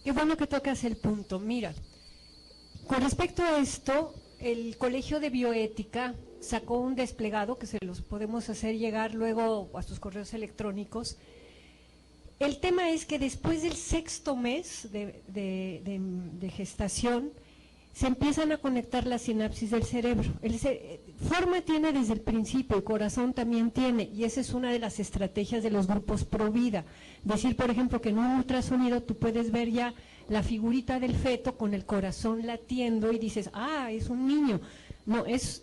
Qué bueno que tocas el punto. Mira, con respecto a esto, el Colegio de Bioética sacó un desplegado que se los podemos hacer llegar luego a sus correos electrónicos. El tema es que después del 6º mes de gestación se empiezan a conectar las sinapsis del cerebro. Forma tiene desde el principio, el corazón también tiene, y esa es una de las estrategias de los grupos pro vida. Decir, por ejemplo, que en un ultrasonido tú puedes ver ya la figurita del feto con el corazón latiendo y dices, ah, es un niño. No, es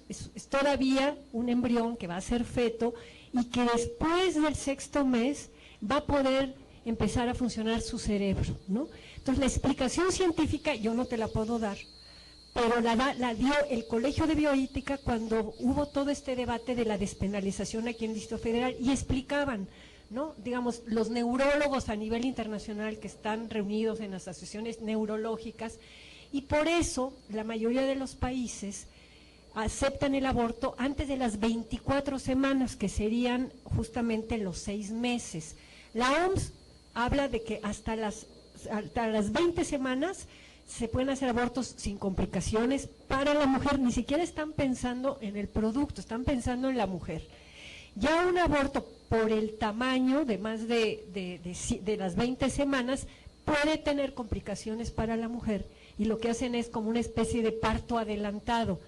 todavía un embrión que va a ser feto y que después del 6º mes va a poder empezar a funcionar su cerebro, ¿no? Entonces la explicación científica yo no te la puedo dar, pero la dio el Colegio de Bioética cuando hubo todo este debate de la despenalización aquí en el Distrito Federal, y explicaban, ¿no? Digamos, los neurólogos a nivel internacional que están reunidos en las asociaciones neurológicas, y por eso la mayoría de los países aceptan el aborto antes de las 24 semanas, que serían justamente los 6 meses. La OMS habla de que hasta las 20 semanas se pueden hacer abortos sin complicaciones para la mujer. Ni siquiera están pensando en el producto, están pensando en la mujer. Ya un aborto por el tamaño de más de las 20 semanas puede tener complicaciones para la mujer, y lo que hacen es como una especie de parto adelantado.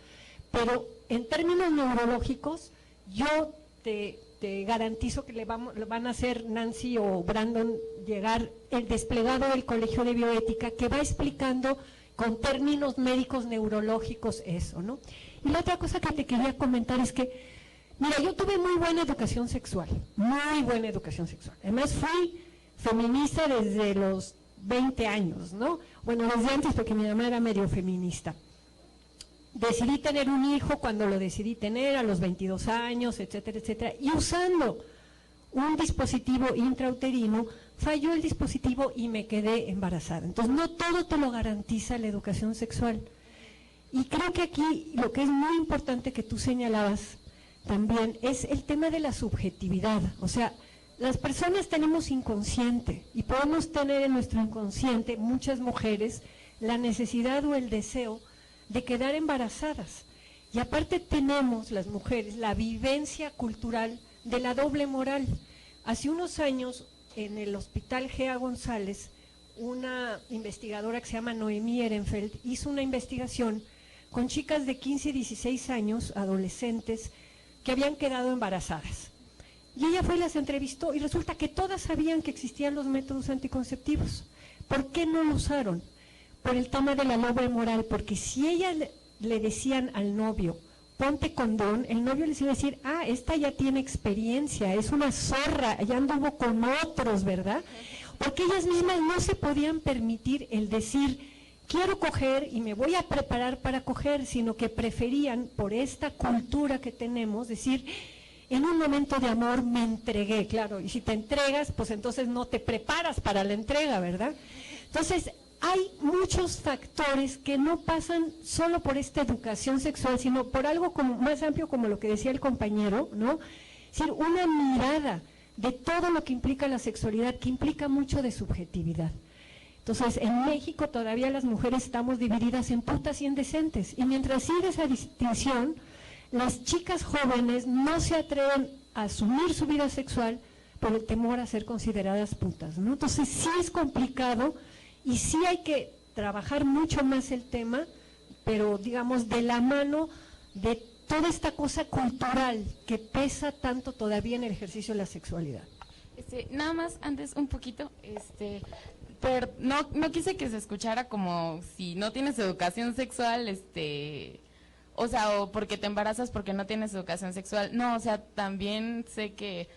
Pero en términos neurológicos, yo te garantizo que le van a hacer Nancy o Brandon llegar el desplegado del Colegio de Bioética que va explicando con términos médicos neurológicos eso, ¿no? Y la otra cosa que te quería comentar es que, mira, yo tuve muy buena educación sexual, muy buena educación sexual. Además fui feminista desde los 20 años, ¿no? Bueno, desde antes, porque mi mamá era medio feminista. Decidí tener un hijo cuando lo decidí tener, a los 22 años, etcétera, etcétera, y usando un dispositivo intrauterino, falló el dispositivo y me quedé embarazada. Entonces, no todo te lo garantiza la educación sexual. Y creo que aquí lo que es muy importante que tú señalabas también es el tema de la subjetividad. O sea, las personas tenemos inconsciente y podemos tener en nuestro inconsciente, muchas mujeres, la necesidad o el deseo de quedar embarazadas. Y aparte tenemos las mujeres la vivencia cultural de la doble moral. Hace unos años en el Hospital Gea González, una investigadora que se llama Noemí Ehrenfeld hizo una investigación con chicas de 15 y 16 años, adolescentes, que habían quedado embarazadas. Y ella fue y las entrevistó y resulta que todas sabían que existían los métodos anticonceptivos. ¿Por qué no lo usaron? Por el tema de la doble moral, porque si ella le decían al novio, ponte condón, el novio les iba a decir, ah, esta ya tiene experiencia, es una zorra, ya anduvo con otros, ¿verdad? Porque ellas mismas no se podían permitir el decir, quiero coger y me voy a preparar para coger, sino que preferían, por esta cultura que tenemos, decir, en un momento de amor me entregué, claro, y si te entregas, pues entonces no te preparas para la entrega, ¿verdad? Entonces, hay muchos factores que no pasan solo por esta educación sexual, sino por algo como más amplio, como lo que decía el compañero, ¿no? Es decir, una mirada de todo lo que implica la sexualidad, que implica mucho de subjetividad. Entonces, en México todavía las mujeres estamos divididas en putas y en decentes, y mientras sigue esa distinción, las chicas jóvenes no se atreven a asumir su vida sexual por el temor a ser consideradas putas, ¿no? Entonces, sí es complicado. Y sí hay que trabajar mucho más el tema, pero digamos de la mano de toda esta cosa cultural que pesa tanto todavía en el ejercicio de la sexualidad. Nada más antes un poquito, pero no quise que se escuchara como si no tienes educación sexual, o sea, o porque te embarazas porque no tienes educación sexual. No, o sea, también sé que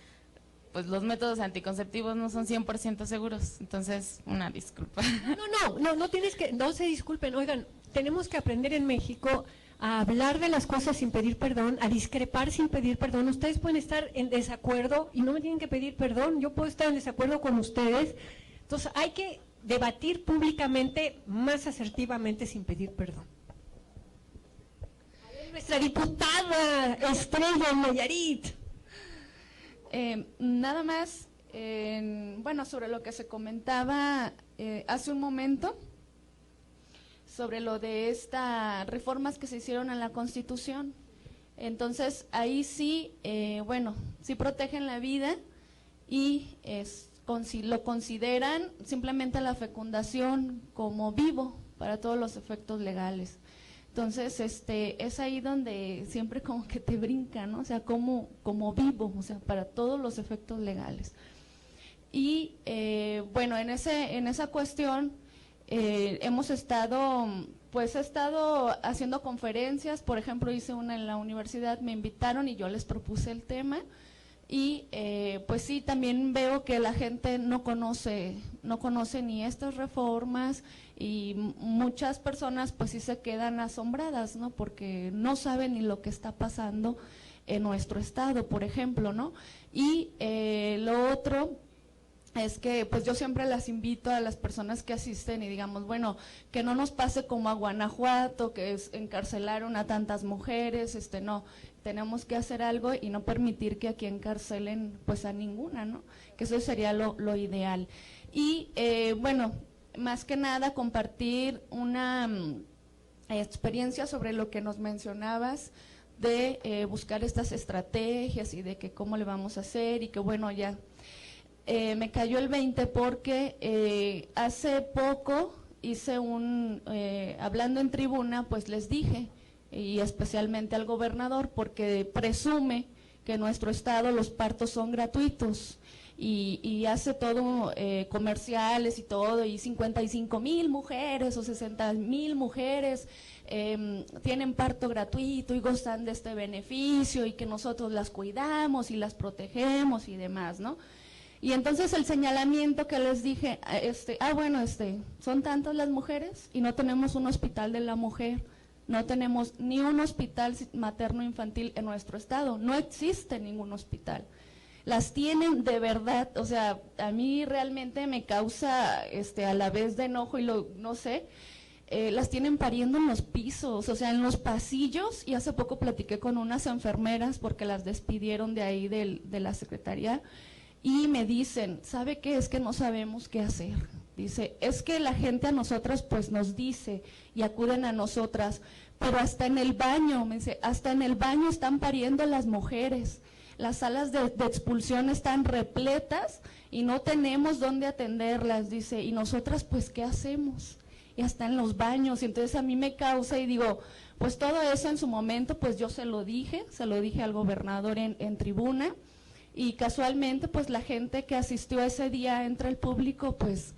pues los métodos anticonceptivos no son 100% seguros, entonces una disculpa. No tienes que, no se disculpen, oigan, tenemos que aprender en México a hablar de las cosas sin pedir perdón, a discrepar sin pedir perdón. Ustedes pueden estar en desacuerdo y no me tienen que pedir perdón, yo puedo estar en desacuerdo con ustedes, entonces hay que debatir públicamente más asertivamente sin pedir perdón. A ver, nuestra diputada Estrella Nayarit. Nada más, bueno, sobre lo que se comentaba hace un momento sobre lo de estas reformas que se hicieron en la Constitución. Entonces, ahí sí, bueno, sí protegen la vida y lo consideran simplemente la fecundación como vivo para todos los efectos legales. Entonces, es ahí donde siempre como que te brinca, ¿no? O sea, como vivo, o sea, para todos los efectos legales. Y bueno, en esa cuestión hemos estado, pues he estado haciendo conferencias, por ejemplo, hice una en la universidad, me invitaron y yo les propuse el tema. Y pues sí, también veo que la gente no conoce ni estas reformas y muchas personas pues sí se quedan asombradas, ¿no? Porque no saben ni lo que está pasando en nuestro estado, por ejemplo, ¿no? Y lo otro es que pues yo siempre las invito a las personas que asisten y digamos, bueno, que no nos pase como a Guanajuato, que encarcelaron a tantas mujeres, no, tenemos que hacer algo y no permitir que aquí encarcelen pues a ninguna, ¿no? Que eso sería lo ideal. Y bueno, más que nada compartir una experiencia sobre lo que nos mencionabas de buscar estas estrategias y de que cómo le vamos a hacer y que bueno, ya me cayó el 20 porque hace poco hice hablando en tribuna, pues les dije, y especialmente al gobernador, porque presume que en nuestro estado los partos son gratuitos y hace todo comerciales y todo, y 55,000 mujeres o 60,000 mujeres tienen parto gratuito y gozan de este beneficio y que nosotros las cuidamos y las protegemos y demás, ¿no? Y entonces el señalamiento que les dije, bueno, son tantas las mujeres y no tenemos un hospital de la mujer. No tenemos ni un hospital materno-infantil en nuestro estado, no existe ningún hospital. Las tienen de verdad, o sea, a mí realmente me causa a la vez de enojo y no sé, las tienen pariendo en los pisos, o sea, en los pasillos, y hace poco platiqué con unas enfermeras porque las despidieron de ahí de la secretaría y me dicen, ¿sabe qué? Es que no sabemos qué hacer. Dice, es que la gente a nosotras pues nos dice y acuden a nosotras, pero hasta en el baño, me dice, hasta en el baño están pariendo las mujeres, las salas de expulsión están repletas y no tenemos dónde atenderlas, dice, y nosotras pues ¿qué hacemos? Y hasta en los baños, y entonces a mí me causa y digo, pues todo eso en su momento pues yo se lo dije al gobernador en tribuna, y casualmente pues la gente que asistió ese día entre el público pues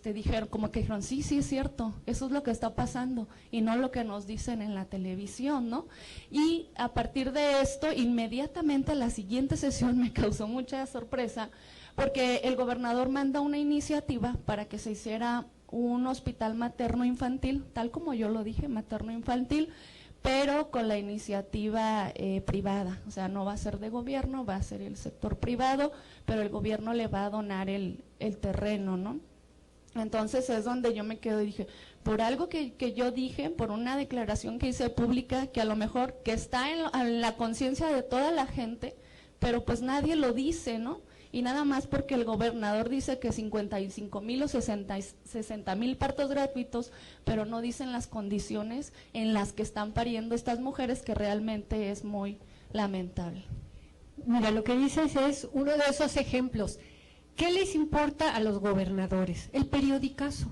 dijeron, como que dijeron, sí, es cierto, eso es lo que está pasando y no lo que nos dicen en la televisión, ¿no? Y a partir de esto, inmediatamente la siguiente sesión me causó mucha sorpresa porque el gobernador manda una iniciativa para que se hiciera un hospital materno-infantil, tal como yo lo dije, materno-infantil, pero con la iniciativa privada, o sea, no va a ser de gobierno, va a ser el sector privado, pero el gobierno le va a donar el terreno, ¿no? Entonces es donde yo me quedo y dije, por algo que yo dije, por una declaración que hice pública, que a lo mejor que está en la conciencia de toda la gente, pero pues nadie lo dice, ¿no? Y nada más porque el gobernador dice que 55,000 o 60,000 partos gratuitos, pero no dicen las condiciones en las que están pariendo estas mujeres, que realmente es muy lamentable. Mira, lo que dices es uno de esos ejemplos. ¿Qué les importa a los gobernadores? El periodicazo.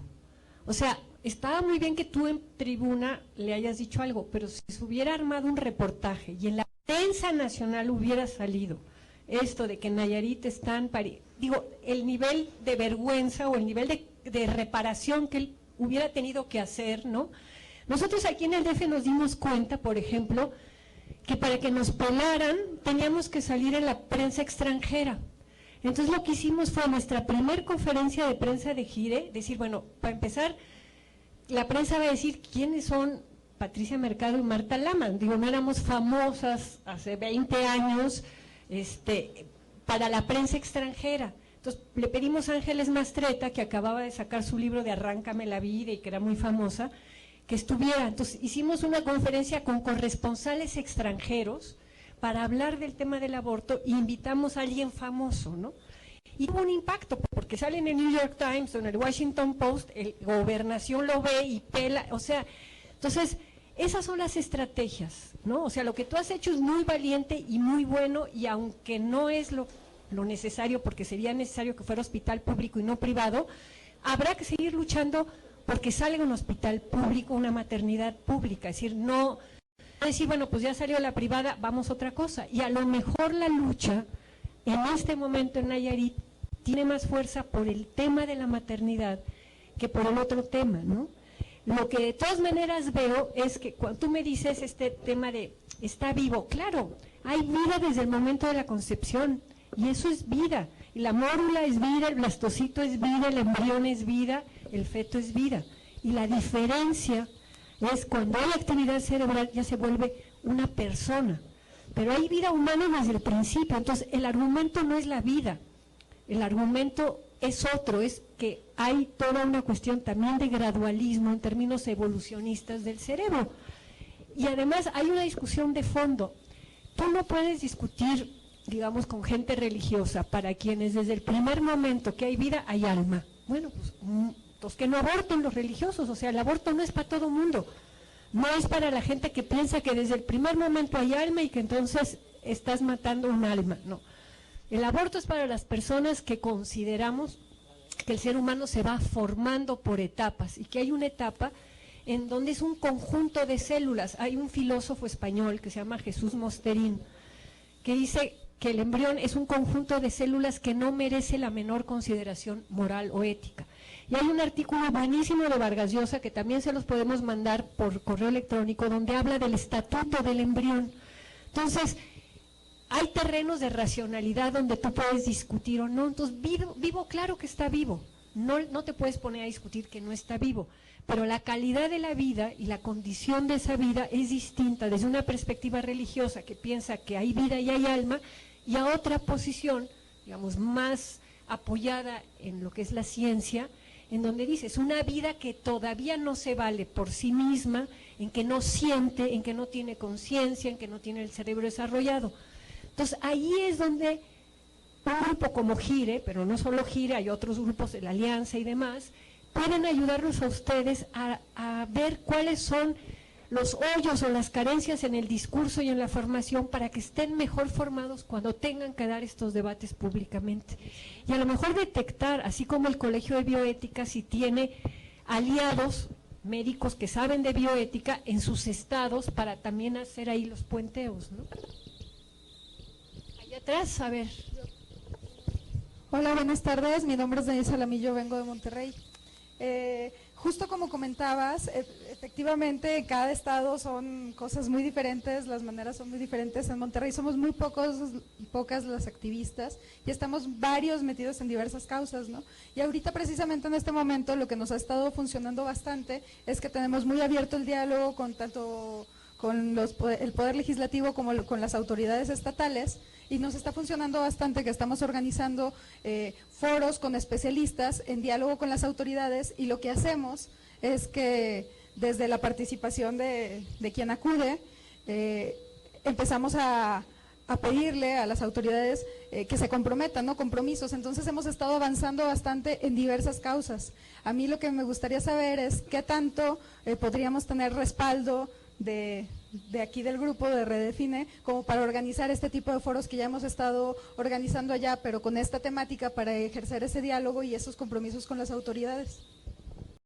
O sea, estaba muy bien que tú en tribuna le hayas dicho algo, pero si se hubiera armado un reportaje y en la prensa nacional hubiera salido esto de que en Nayarit están, el nivel de vergüenza o el nivel de reparación que él hubiera tenido que hacer, ¿no? Nosotros aquí en el DF nos dimos cuenta, por ejemplo, que para que nos pelaran teníamos que salir en la prensa extranjera. Entonces lo que hicimos fue nuestra primer conferencia de prensa de Gire, decir, bueno, para empezar, la prensa va a decir quiénes son Patricia Mercado y Marta Lama. Digo, no éramos famosas hace 20 años para la prensa extranjera. Entonces le pedimos a Ángeles Mastreta, que acababa de sacar su libro de Arráncame la vida y que era muy famosa, que estuviera. Entonces hicimos una conferencia con corresponsales extranjeros para hablar del tema del aborto e invitamos a alguien famoso, ¿no? Y tuvo un impacto, porque sale en el New York Times o en el Washington Post, Gobernación lo ve y pela, o sea, entonces, esas son las estrategias, ¿no? O sea, lo que tú has hecho es muy valiente y muy bueno, y aunque no es lo necesario, porque sería necesario que fuera hospital público y no privado, habrá que seguir luchando porque salga un hospital público, una maternidad pública, es decir, no decir, bueno, pues ya salió la privada, vamos a otra cosa, y a lo mejor la lucha en este momento en Nayarit tiene más fuerza por el tema de la maternidad que por el otro tema, ¿no? Lo que de todas maneras veo es que cuando tú me dices este tema de está vivo, claro, hay vida desde el momento de la concepción, y eso es vida, y la mórula es vida, el blastocito es vida, el embrión es vida, el feto es vida, y la diferencia es cuando hay actividad cerebral ya se vuelve una persona, pero hay vida humana desde el principio. Entonces el argumento no es la vida, el argumento es otro, es que hay toda una cuestión también de gradualismo en términos evolucionistas del cerebro, y además hay una discusión de fondo. Tú no puedes discutir, digamos, con gente religiosa, para quienes desde el primer momento que hay vida, hay alma. Bueno, pues que no aborten los religiosos, o sea, el aborto no es para todo mundo, no es para la gente que piensa que desde el primer momento hay alma y que entonces estás matando un alma, no. El aborto es para las personas que consideramos que el ser humano se va formando por etapas, y que hay una etapa en donde es un conjunto de células. Hay un filósofo español que se llama Jesús Mosterín, que dice que el embrión es un conjunto de células que no merece la menor consideración moral o ética. Y hay un artículo buenísimo de Vargas Llosa, que también se los podemos mandar por correo electrónico, donde habla del estatuto del embrión. Entonces, hay terrenos de racionalidad donde tú puedes discutir o no. Entonces, vivo, claro que está vivo, no te puedes poner a discutir que no está vivo, pero la calidad de la vida y la condición de esa vida es distinta desde una perspectiva religiosa que piensa que hay vida y hay alma, y a otra posición, digamos, más apoyada en lo que es la ciencia, en donde dices, una vida que todavía no se vale por sí misma, en que no siente, en que no tiene conciencia, en que no tiene el cerebro desarrollado. Entonces, ahí es donde un grupo como GIRE, pero no solo GIRE, hay otros grupos de la Alianza y demás, pueden ayudarlos a ustedes a ver cuáles son los hoyos o las carencias en el discurso y en la formación, para que estén mejor formados cuando tengan que dar estos debates públicamente. Y a lo mejor detectar, así como el Colegio de Bioética, si tiene aliados médicos que saben de bioética en sus estados, para también hacer ahí los puenteos, ¿no? Allá atrás, a ver. Hola, buenas tardes, mi nombre es Denise Salamillo, vengo de Monterrey. Justo como comentabas, efectivamente en cada estado son cosas muy diferentes, las maneras son muy diferentes. En Monterrey somos muy pocas las activistas y estamos varios metidos en diversas causas, ¿no? Y ahorita precisamente en este momento lo que nos ha estado funcionando bastante es que tenemos muy abierto el diálogo con tanto con el Poder Legislativo como con las autoridades estatales, y nos está funcionando bastante que estamos organizando foros con especialistas en diálogo con las autoridades, y lo que hacemos es que desde la participación de quien acude, empezamos a pedirle a las autoridades que se comprometan, ¿no? Compromisos. Entonces hemos estado avanzando bastante en diversas causas. A mí lo que me gustaría saber es qué tanto podríamos tener respaldo de aquí del grupo de Redefine, como para organizar este tipo de foros que ya hemos estado organizando allá, pero con esta temática, para ejercer ese diálogo y esos compromisos con las autoridades.